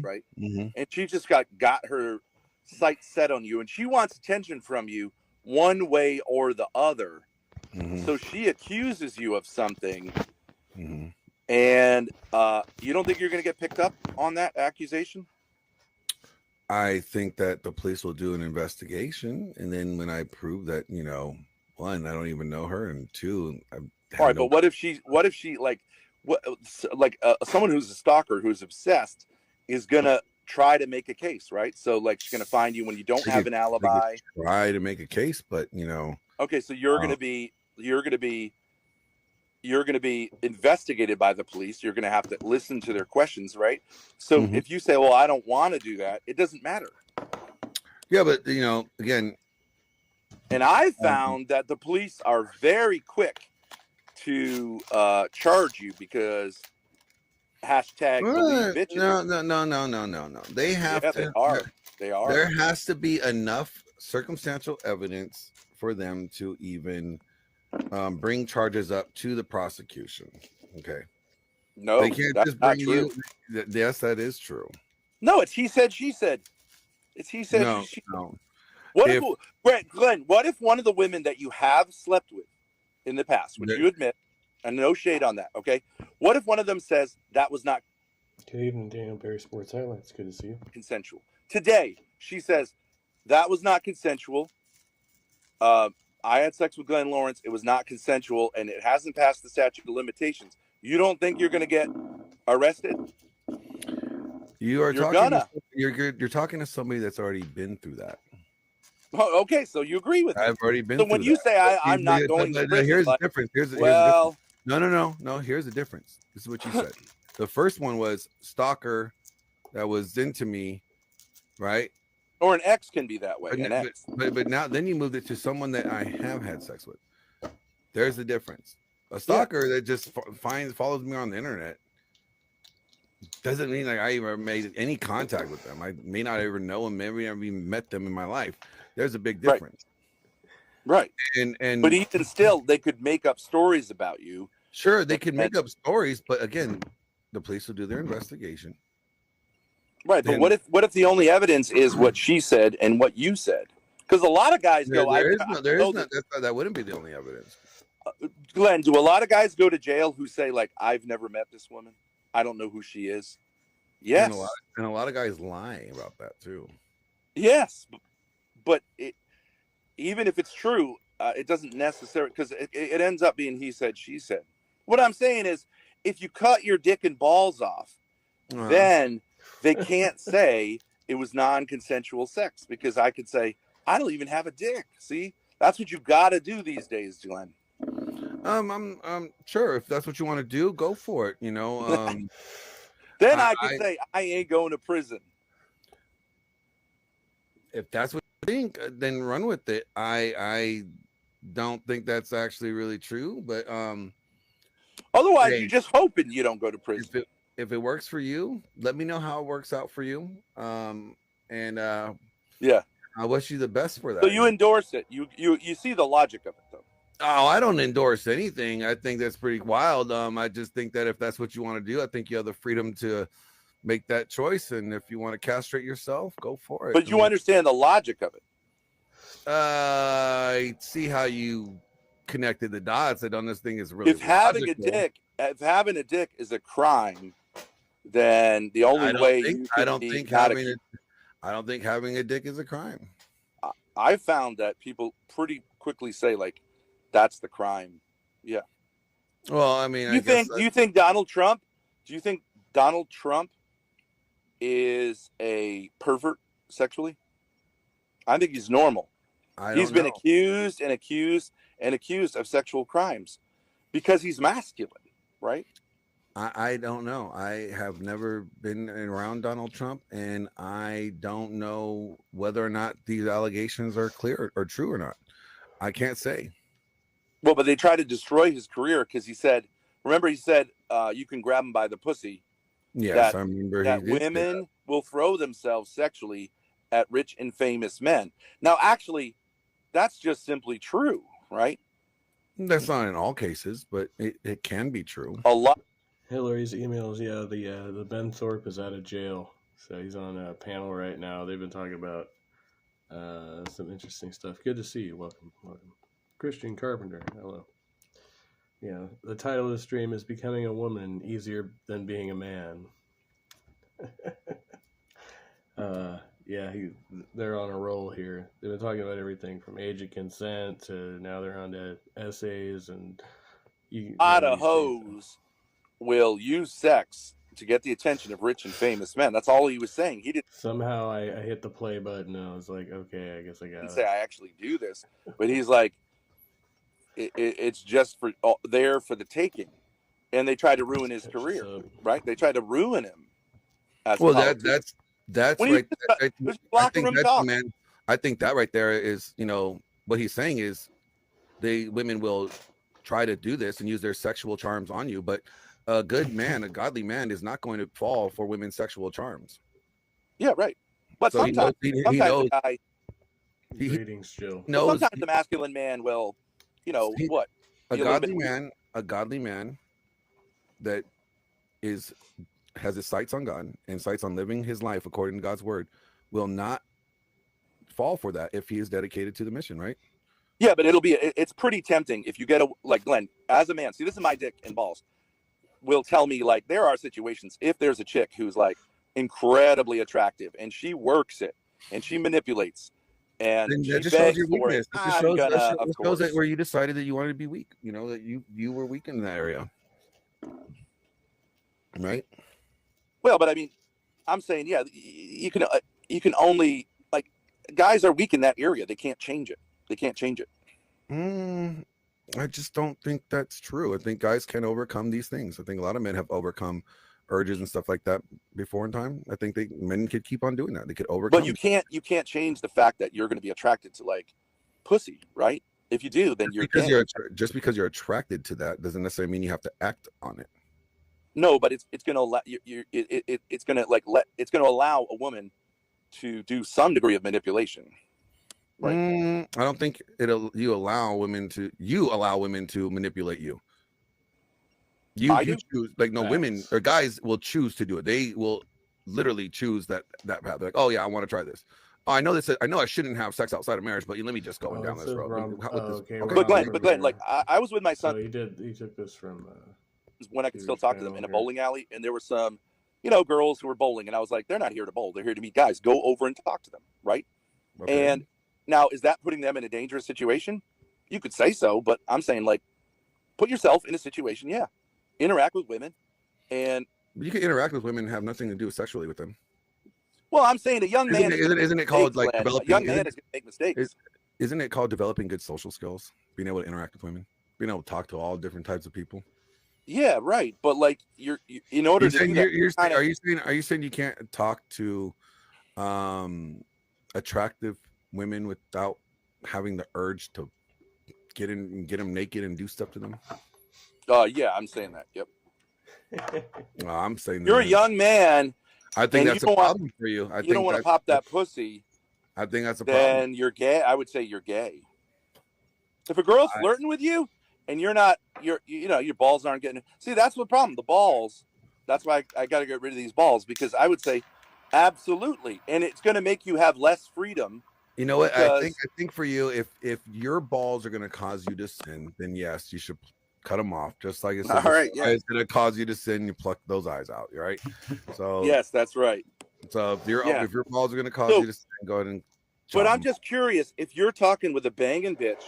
right? Mm-hmm. And she just got her sights set on you, and she wants attention from you one way or the other. Mm-hmm. So she accuses you of something, Mm-hmm. and you don't think you're going to get picked up on that accusation? I think that the police will do an investigation, and then when I prove that, one, I don't even know her, and two, All right, but what if she someone who's a stalker who's obsessed is gonna try to make a case, right? So like she's gonna find you when you don't have an alibi. Try to make a case, but Okay, so you're gonna be investigated by the police. You're gonna have to listen to their questions, right? So if you say, "Well, I don't want to do that," it doesn't matter. Yeah, but again. And I found that the police are very quick to charge you because #believe bitches. No. They have to. They are. There has to be enough circumstantial evidence for them to even bring charges up to the prosecution. Okay. No, they can't just bring you. Yes, that is true. No, it's he said, she said. It's he said, she said. No. Glenn, what if one of the women that you have slept with in the past, which you admit, and no shade on that, okay? What if one of them says that was not good evening, Daniel Barry Sports Highlights. Good to see you. Consensual. Today, she says that was not consensual. I had sex with Glenn Lawrence. It was not consensual, and it hasn't passed the statute of limitations. You don't think you're going to get arrested? You're talking to somebody that's already been through that. Oh, okay, so you agree with me. I've already been. So when you say I'm not going to prison, here's the difference. Here's the difference. No. Here's the difference. This is what you said. The first one was stalker that was into me, right? Or an ex can be that way. But now then you moved it to someone that I have had sex with. There's the difference. A stalker that just follows me on the internet doesn't mean like I ever made any contact with them. I may not ever know them, maybe never even met them in my life. There's a big difference. Right. And but even still, they could make up stories about you. Sure, they could make up stories, but again, the police will do their investigation. Right, but what if the only evidence is what she said and what you said? Because a lot of guys go, that wouldn't be the only evidence. Glenn, do a lot of guys go to jail who say like, I've never met this woman, I don't know who she is? Yes, and a lot of guys lie about that too. Yes, but even if it's true, it doesn't necessarily, because it ends up being he said, she said. What I'm saying is, if you cut your dick and balls off, then they can't say it was non-consensual sex, because I could say, I don't even have a dick. See, that's what you got to do these days, Glenn. I'm sure if that's what you want to do, go for it. Then I could say I ain't going to prison. If that's what you think, then run with it. I don't think that's actually really true, but otherwise you're just hoping you don't go to prison. If it works for you, let me know how it works out for you. I wish you the best for that. So you endorse it. You see the logic of it, though. Oh, I don't endorse anything. I think that's pretty wild. I just think that if that's what you want to do, I think you have the freedom to make that choice. And if you want to castrate yourself, go for it. But you understand the logic of it. I see how you connected the dots. I don't think it's really. If having a dick is a crime, then the only way I don't think having a dick is a crime. I found that people pretty quickly say like, that's the crime. Yeah. Well, I mean, do you think Donald Trump is a pervert sexually? I think he's normal. He's been accused of sexual crimes because he's masculine, right? I don't know. I have never been around Donald Trump, and I don't know whether or not these allegations are clear or true or not. I can't say. Well, but they tried to destroy his career because he said, you can grab him by the pussy. Yes, I remember that women will throw themselves sexually at rich and famous men. Now, actually, that's just simply true, right? That's not in all cases, but it can be true. A lot. Hillary's emails, the Ben Thorp is out of jail. So he's on a panel right now. They've been talking about some interesting stuff. Good to see you. Welcome. Christian Carpenter. Hello. Yeah, the title of the stream is Becoming a Woman Easier Than Being a Man. They're on a roll here. They've been talking about everything from age of consent to now they're on to essays and a lot of hoes will use sex to get the attention of rich and famous men. That's all he was saying. He didn't somehow I hit the play button and I was like, okay, I guess I got it. Say I actually do this, but he's like, it's just for there for the taking, and they tried to ruin his career, right? They tried to ruin him. Well, that's right. I think that's talk. man. I think that right there is, what he's saying is, women will try to do this and use their sexual charms on you, but a good man, a godly man, is not going to fall for women's sexual charms. Yeah, right. But so sometimes he knows. Sometimes the masculine man will, what? A godly man that has his sights on God and sights on living his life according to God's word will not fall for that if he is dedicated to the mission, right? Yeah, but it's pretty tempting if you get like Glenn, as a man, see, this is my dick and balls, will tell me, like, there are situations, if there's a chick who's like incredibly attractive and she works it and she manipulates and she that just begs shows your for weakness. it, shows that where you decided that you wanted to be weak, that you were weak in that area, right? Well, but I mean, I'm saying, yeah, you can only, like, guys are weak in that area. They can't change it. I just don't think that's true. I think guys can overcome these things. I think a lot of men have overcome urges and stuff like that before in time. I think men could keep on doing that. They could overcome. But you can't change the fact that you're going to be attracted to, like, pussy, right? If you do, then just because you're attracted to that doesn't necessarily mean you have to act on it. No, but it's going to allow it's going to allow a woman to do some degree of manipulation. Right. I don't think you allow women to manipulate you. You choose, like, no, women or guys will choose to do it. They will literally choose that path. They're like, oh yeah, I want to try this. Oh, I know this. I know I shouldn't have sex outside of marriage, but let me just go down this road. But Glenn, like, I was with my son. So he took this from when I could still talk to them in a bowling alley, and there were some, girls who were bowling, and I was like, they're not here to bowl. They're here to meet guys. Go over and talk to them, right? Okay. And now, is that putting them in a dangerous situation? You could say so, but I'm saying, like, put yourself in a situation, interact with women, and you can interact with women and have nothing to do sexually with them. Well, I'm saying a young man isn't it called like developing? A young man is going to make mistakes. Isn't it called developing good social skills? Being able to interact with women, being able to talk to all different types of people. Yeah, right. But, like, you're in order to do that, are you saying you can't talk to attractive women without having the urge to get them naked and do stuff to them? Yeah, I'm saying that. Yep. I'm saying you're a young man. I think that's a problem for you. You don't want to pop that pussy. I think that's a problem. Then you're gay. I would say you're gay. If a girl's flirting with you and you're not, your balls aren't getting. See, that's the problem. The balls. That's why I got to get rid of these balls, because I would say absolutely, and it's going to make you have less freedom. You know what? I think for you, if your balls are going to cause you to sin, then yes, you should cut them off. Just like it's it's going to cause you to sin, you pluck those eyes out. Right? So yes, that's right. So if your balls are going to cause you to sin, go ahead and. But I'm just curious, if you're talking with a banging bitch,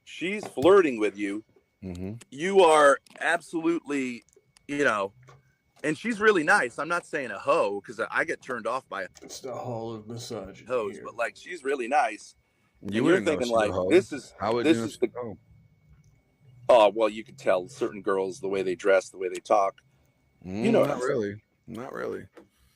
she's flirting with you. Mm-hmm. You are absolutely, and she's really nice. I'm not saying a hoe, because I get turned off by it's the hall of massage hoes, but, like, she's really nice. You're thinking, like, this is the. Oh, well, you could tell certain girls, the way they dress, the way they talk. Not really.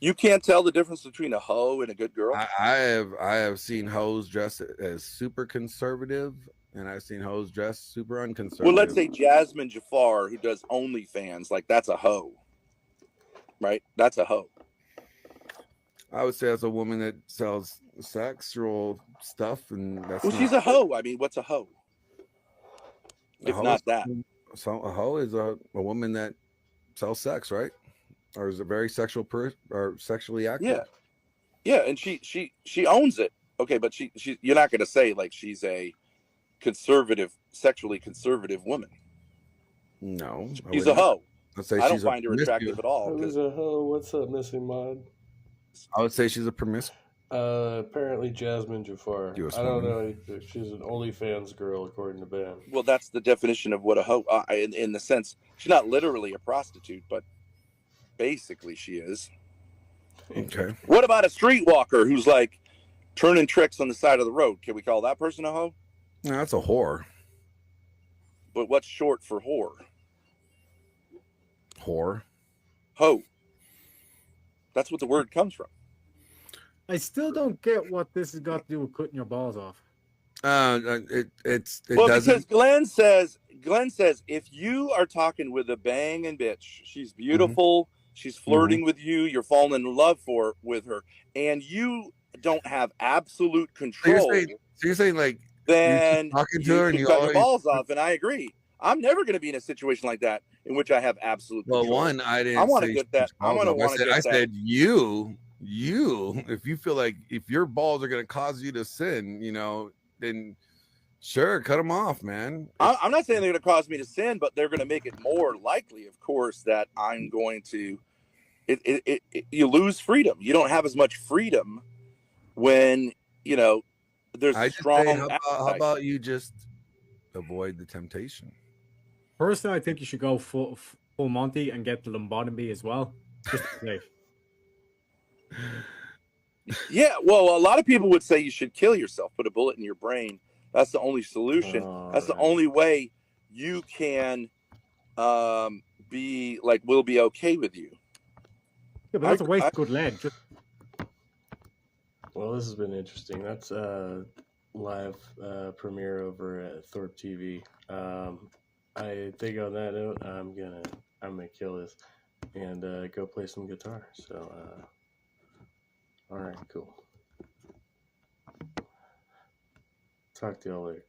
You can't tell the difference between a hoe and a good girl. I have seen hoes dressed as super conservative, and I've seen hoes dressed super unconservative. Well, let's say Jasmine Jafar, who does OnlyFans, like, that's a hoe, right? That's a hoe. I would say as a woman that sells sexual stuff, and she's a hoe. I mean, what's a hoe? If not that. So a hoe is a woman that sells sex, right? or is a very or sexually active. Yeah, and she owns it. Okay, but she you're not going to say like she's a sexually conservative woman. No, I She's would a not. hoe. Let's say I don't she's a find her attractive promiscuous. at all Who's because a hoe? What's up, missing mod? I would say she's a promiscuous Apparently Jasmine Jafar. I don't woman. know if she's an OnlyFans girl, according to Ben. well, that's the definition of what a hoe. In the sense, she's not literally a prostitute, but basically she is. Okay. What about a streetwalker who's like turning tricks on the side of the road? Can we call that person a hoe? No, that's a whore. But what's short for whore? Whore. Hoe. That's what the word comes from. I still don't get what this has got to do with cutting your balls off. It Well, doesn't. because Glenn says if you are talking with a banging bitch, she's beautiful, she's flirting with you, you're falling in love with her, and you don't have absolute control, So you're saying like then talking to you her and can you cut your always, balls off. And I agree. I'm never going to be in a situation like that in which I have absolute well, control. one, I didn't. I want to say get that. I want to get I that. said you, if you feel like if your balls are going to cause you to sin, then sure, cut them off, man. I'm not saying they're going to cause me to sin, but they're going to make it more likely, of course, that I'm going to. You lose freedom. You don't have as much freedom when there's a strong. How about you just avoid the temptation? Personally, I think you should go full Monty and get the lobotomy as well. Just to be safe. Yeah, well, a lot of people would say you should kill yourself, put a bullet in your brain. That's the only solution. That's the only way you can be like, we'll be okay with you. Yeah, but that's a waste of good lead. Well, this has been interesting. That's live premiere over at Thorp TV. I think on that note, I'm gonna kill this and go play some guitar. So, all right, cool. Talk to y'all later.